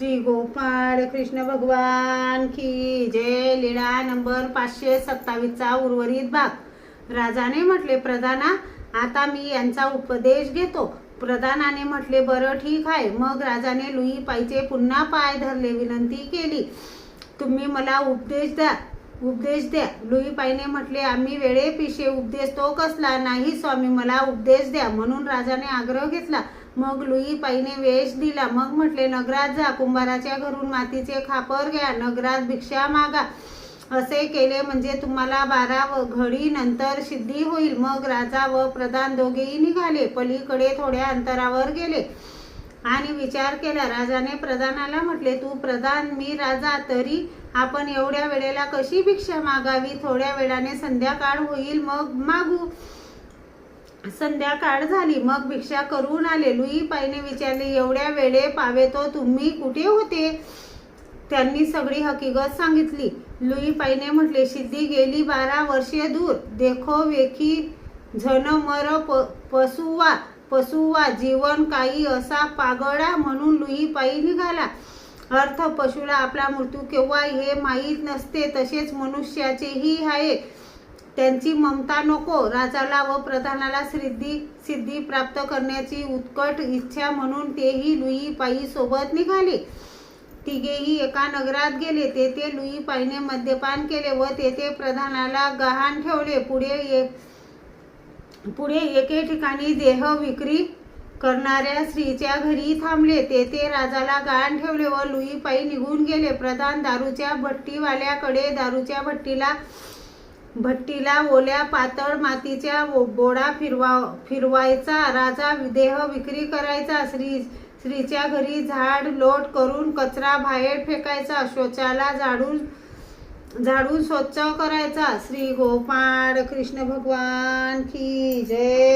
श्री गोपाळ कृष्ण भगवान की जय. लीळा नंबर 527चा उर्वरित भाग. राजाने म्हटले, प्रधाना आता मी यांचा उपदेश घेतो. प्रधानाने म्हटले, बरं ठीक आहे. मग राजाने लुई पाईचे पुन्हा पाय धरले, विनंती केली, तुम्ही मला उपदेश द्या. लुई पाईने म्हटले, आम्ही वेळेपिशे उपदेश तो कसला नाही स्वामी, मला उपदेश द्या. म्हणून राजाने आग्रह घेतला. मग लुई पाईने वेश दिला. मग म्हटले, नगरात जा, कुंभाराच्या घरून मातीचे खापर घ्या, नगरात भिक्षा मागा. असे केले म्हणजे तुम्हाला 12 घडी नंतर सिद्धी होईल. मग राजा व प्रधान दोघेही निघाले. पलीकडे थोड्या अंतरावर गेले आणि विचार केला. राजाने प्रधानाला म्हटले, तू प्रधान, मी राजा, तरी आपण एवढ्या वेळेला कशी भिक्षा मागावी? थोड्या वेळाने संध्याकाळ होईल, मग मागू. संध्याकाळ झाली, मग भिक्षा करून आले. लुई पाईने विचारले, एवढ्या वेळे पावेतो तुम्ही कुठे होते? त्यांनी सगळी हकीकत सांगितली. लुई पाईने म्हटले, सिद्धी गेली 12 वर्षे दूर. देखो वेखी झन मर पशुवा जीवन काही असा पागळा. म्हणून लुई पाई निघाला. अर्थ, पशुला आपला मृत्यू केव्हा हे माहीत नसते, तसेच मनुष्याचेही आहे. त्यांची ममता नको. राजाला व प्रधानाला सिद्धी प्राप्त करण्याची उत्कट इच्छा, म्हणून तेही लुई पाई सोबत निघाले. तिघेही एका नगरात गेले. तेथे लुई पाईने मद्यपान केले व तेथे प्रधानाला गहाण ठेवले. पुढे एके ठिकाणी देह विक्री करणाऱ्या स्त्रीच्या घरी थांबले. तेथे राजाला गहाण ठेवले व लुई पाई निघून गेले. प्रधान दारूच्या भट्टीवाल्याकडे दारूच्या भट्टीला ओल्या पातळ मातीच्या बोडा फिरवायचा. राजा देह विक्री करायचा. स्त्रीच्या घरी झाड लोट करून कचरा बाहेर फेकायचा. शौचाला झाडून स्वच्छ करायचा. श्री गोपाळ कृष्ण भगवान की जय.